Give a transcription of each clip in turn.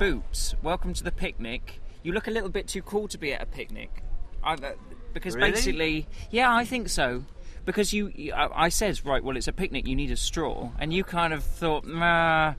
boots. Welcome to the picnic. You look a little bit too cool to be at a picnic. Because Really? basically, yeah, I think so. Because I said, right, well, it's a picnic, you need a straw. And you kind of thought, nah,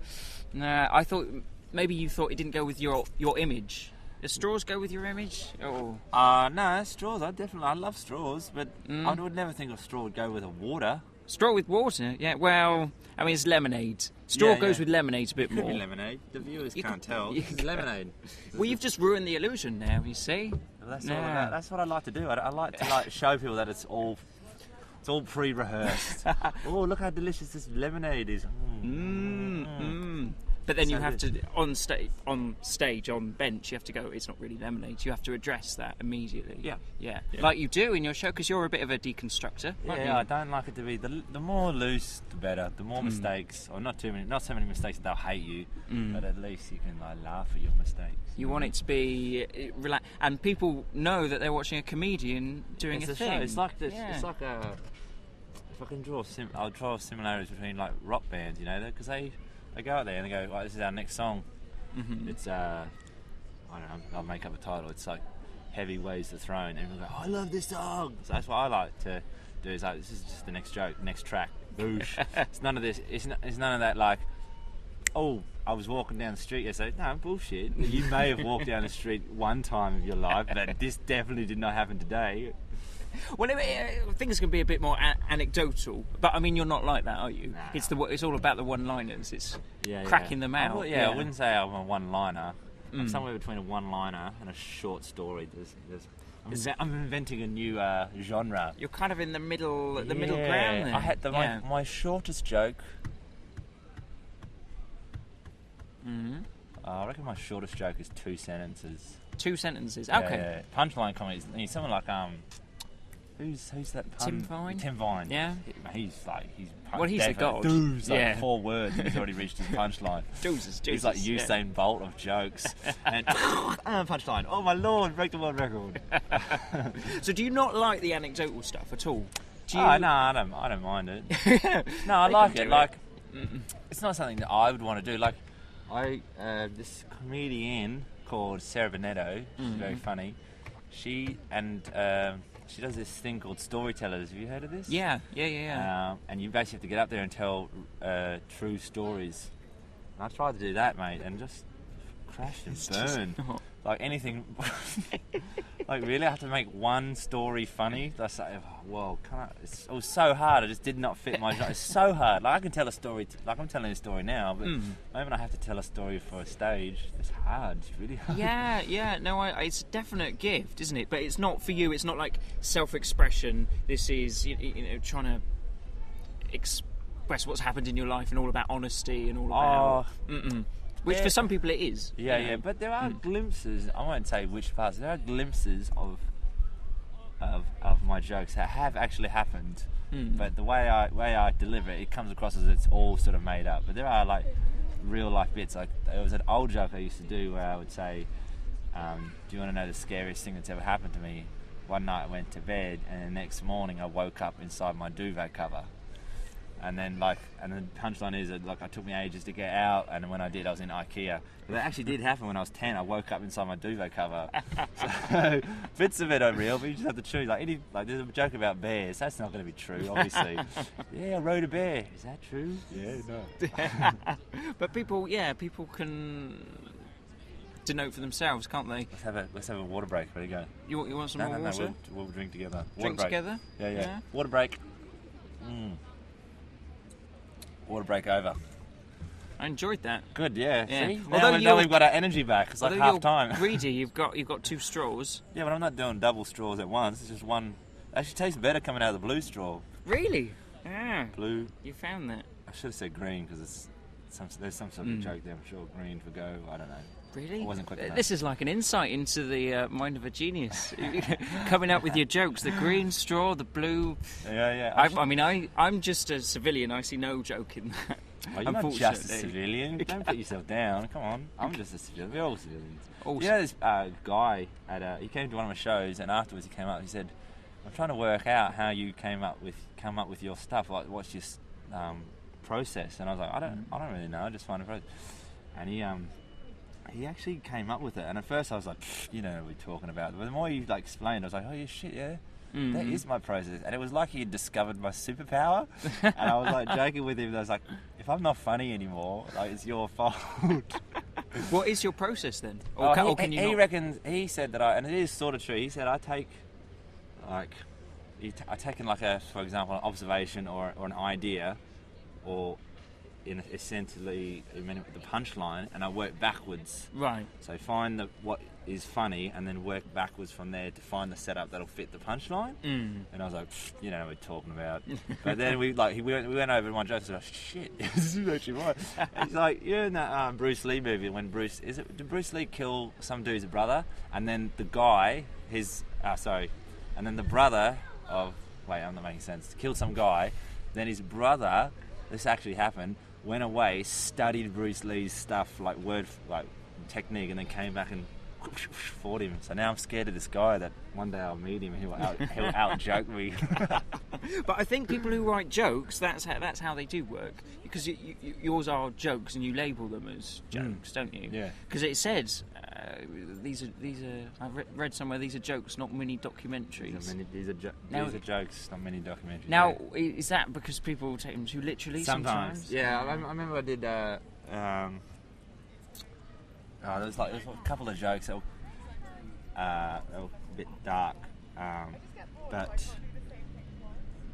I thought, maybe you thought it didn't go with your image. Does straws go with your image? Or? No, straws, I love straws, but I would never think a straw would go with a water. Straw with water? Yeah, well, I mean, it's lemonade. Straw goes with lemonade a bit Could more. be lemonade. The viewers can't tell. It's lemonade. Well, you've just ruined the illusion now, you see. Well, that's what I like to do. I like to show people that it's all pre-rehearsed. Oh, look how delicious this lemonade is. But then you have to, on stage, on bench, you have to go, it's not really lemonade. You have to address that immediately. Yeah. Like you do in your show, because you're a bit of a deconstructor. Yeah, I don't like it to be, the more loose, the better. The more mistakes, or not so many mistakes that they'll hate you, but at least you can laugh at your mistakes. You want it to be relaxed, and people know that they're watching a comedian doing It's a thing. show. It's like this. Yeah. It's like if I can I'll draw similarities between like rock bands, because they go out there and they go, right, this is our next song. It's I don't know, I'll make up a title. It's like Heavy Weighs the Throne, and we'll go, I love this song. So that's what I like to do. Is like, this is just the next joke, next track. Boosh. It's none of this. It's none of that. Like, oh, I was walking down the street yesterday. No, bullshit. You may have walked down the street one time of your life, but this definitely did not happen today. Well, things can be a bit more anecdotal, but I mean, you're not like that, are you? Nah. It's all about the one-liners. It's cracking them out. I wouldn't say I'm a one-liner. I'm somewhere between a one-liner and a short story. I'm inventing a new genre. You're kind of in the middle ground there. I had my shortest joke. I reckon my shortest joke is 2 sentences. 2 sentences. Yeah, Okay. Yeah. Punchline comedy. Someone like who's that? Tim Vine. Tim Vine. Yeah. He's the god. Dude's like 4 words and he's already reached his punchline. Deuces. He's like Usain Bolt of jokes. And punchline. Oh my lord, break the world record. So do you not like the anecdotal stuff at all? No, I don't mind it. No, I like it. Like, it's not something that I would want to do. Like, this comedian called Sarah Bonetto, she's very funny. She does this thing called storytellers. Have you heard of this? Yeah. And you basically have to get up there and tell true stories. And I tried to do that, mate, and just crashed and burned. Like anything. Like, really, I have to make one story funny. That's like, whoa, it was so hard. It just did not fit my genre. It's so hard. Like, I can tell a story, like I'm telling a story now, but maybe I have to tell a story for a stage. It's hard. It's really hard. Yeah. No, it's a definite gift, isn't it? But it's not for you. It's not like self-expression. This is, trying to express what's happened in your life and all about honesty and all about... Which for some people it is. Yeah. But there are glimpses. I won't say which parts. There are glimpses of my jokes that have actually happened. But the way I deliver it, it comes across as it's all sort of made up. But there are like real life bits. Like, there was an old joke I used to do where I would say, "Do you want to know the scariest thing that's ever happened to me?" One night I went to bed, and the next morning I woke up inside my duvet cover. And then the punchline is that, like, it took me ages to get out, and when I did, I was in IKEA. But that actually did happen when I was 10. I woke up inside my duvet cover. So bits of it are real, but you just have to choose. Like, there's a joke about bears. That's not going to be true, obviously. Yeah, I rode a bear. Is that true? Yeah, no. But people can denote for themselves, can't they? Let's have a water break. Ready to go? You want some more water? No, we'll drink together. Drink together? Yeah. Water break. Water break over. I enjoyed that. Good, yeah. See? Although now we've got our energy back. It's like half time. Greedy, you've got 2 straws. Yeah, but I'm not doing double straws at once. It's just one. It actually tastes better coming out of the blue straw. Really? Yeah. Blue. You found that. I should have said green because there's some sort of joke there. I'm sure green for go. I don't know. Really? I wasn't quick enough. This is like an insight into the mind of a genius. Coming up with your jokes. The green straw, the blue. Yeah. I'm just a civilian. I see no joke in that. Oh, you're not just a civilian. Don't put yourself down. Come on. I'm just a civilian. We're all civilians. Awesome. You know this guy he came to one of my shows, and afterwards he came up. He said, "I'm trying to work out how you come up with your stuff. Like, what's your process?" And I was like, "I don't really know. I just find a process." And he actually came up with it. And at first I was like, you know what we're talking about. But the more you like explained, I was like, oh yeah, shit, yeah. That is my process. And it was like he had discovered my superpower. And I was like joking with him. And I was like, if I'm not funny anymore, like it's your fault. What is your process then? Or can you he not? reckons, he said that and it is sort of true. He said I take, like, I take in like for example, an observation or an idea, or essentially the punchline, and I work backwards. Right. So find what is funny, and then work backwards from there to find the setup that'll fit the punchline. And I was like, you know what we're talking about. But then we went over my jokes and I was like, shit, this is actually right. It's like, in that Bruce Lee movie when did Bruce Lee kill some dude's brother, and then the guy, and then the brother of, I'm not making sense, killed some guy, then his brother, this actually happened, went away, studied Bruce Lee's stuff, like technique, and then came back and fought him. So now I'm scared of this guy that one day I'll meet him and he'll out joke me. But I think people who write jokes, that's how they do work, because yours are jokes and you label them as jokes, don't you? Yeah. Because it says these are. I've read somewhere these are jokes, not mini documentaries. These are jokes, not mini documentaries. Now, is that because people take them too literally? Sometimes. Yeah, I remember I did. There was a couple of jokes that were a bit dark, but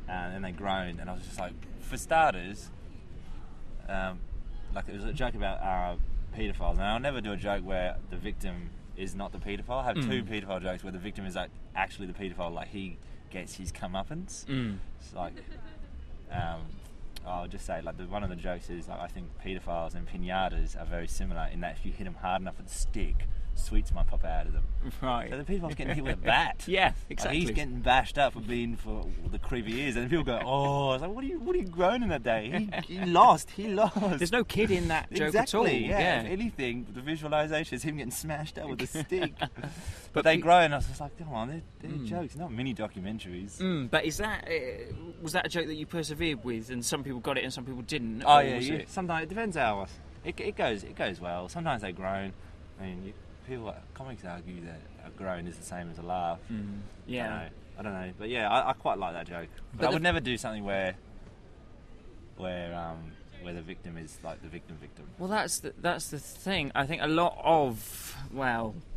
then they groaned, and I was just like, for starters, like it was a joke about paedophiles, and I'll never do a joke where the victim is not the paedophile. I have two paedophile jokes where the victim is like actually the paedophile, like he gets his comeuppance. It's like, I'll just say, like, one of the jokes is, like, I think paedophiles and piñatas are very similar in that if you hit them hard enough with a stick, sweets might pop out of them. Right. So the pedophile's getting hit with a bat. Yeah, exactly. Like, he's getting bashed up for being for the creepy he is, and people go, oh, it's like, what are you groaning that day? He lost. There's no kid in that joke at all. Yeah. If anything, the visualisation is him getting smashed up with a stick. But they groan, and I was just like, come on, they're jokes, not mini documentaries. But is that was that a joke that you persevered with, and some people got it and some people didn't? Oh yeah. Sometimes it depends how it goes well. Sometimes they groan. I mean, comics argue that a groan is the same as a laugh. Yeah. I don't know. But yeah, I quite like that joke. But I would never do something where the victim is like the victim. Well, that's the thing. I think a lot of,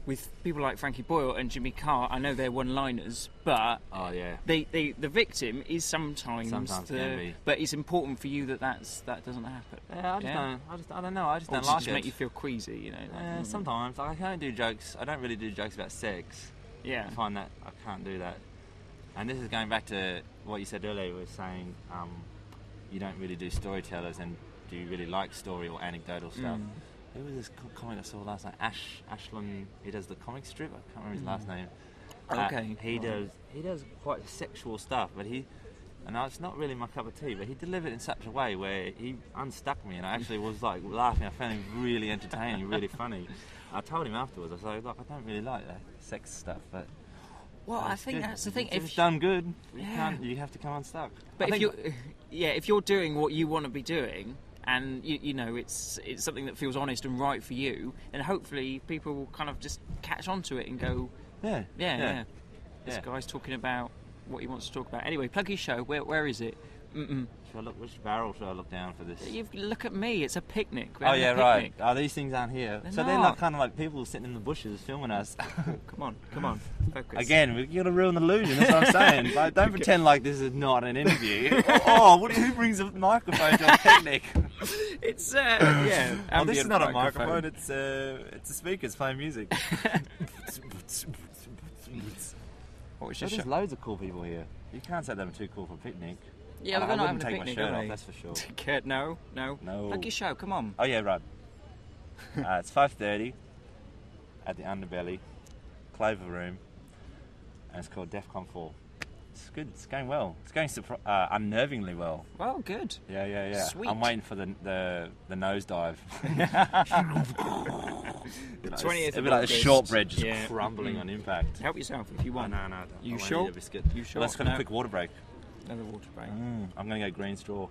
with people like Frankie Boyle and Jimmy Carr, I know they're one-liners, but the victim is sometimes can be. But it's important for you that doesn't happen. Yeah, I don't know. I just don't like it. Just make you feel queasy, you know. Yeah, sometimes I can't do jokes. I don't really do jokes about sex. Yeah, I find that I can't do that. And this is going back to what you said earlier. You were saying you don't really do storytellers, and do you really like story or anecdotal stuff? Who was this comic I saw last night? Ashland. He does the comic strip. I can't remember his last name. Okay. He does quite sexual stuff, but it's not really my cup of tea. But he delivered it in such a way where he unstuck me, and I actually was like laughing. I found him really entertaining, really funny. I told him afterwards. I was like, look, I don't really like that sex stuff, but. Well, I think that's the thing. If it's done good, you have to come unstuck. But if you're doing what you want to be doing, and you know it's something that feels honest and right for you, then hopefully people will kind of just catch on to it and go, yeah. This guy's talking about what he wants to talk about. Anyway, plug your show. Where is it? Which barrel should I look down for this? Look at me. It's a picnic. Right. Oh, these things aren't here. They're they're like kind of like people sitting in the bushes filming us. Come on. Focus. Again, we're going to ruin the illusion. That's what I'm saying. Like, don't pretend like this is not an interview. Who brings a microphone to a picnic? It's this is not a microphone. It's the speakers playing music. There's loads of cool people here. You can't say they're too cool for a picnic. Yeah, I wouldn't take my shirt off, that's for sure. No. Plug your show, come on. Oh yeah, right. It's 5:30 at the Underbelly, Clover Room, and it's called DEFCON 4. It's good. It's going well. It's going unnervingly well. Well, good. Yeah. Sweet. I'm waiting for the nosedive. The 20th. It'll be like a shortbread just crumbling on impact. Help yourself if you want. No. You sure? You sure? Let's go on a quick water break. Another water break. I'm going to go green straw.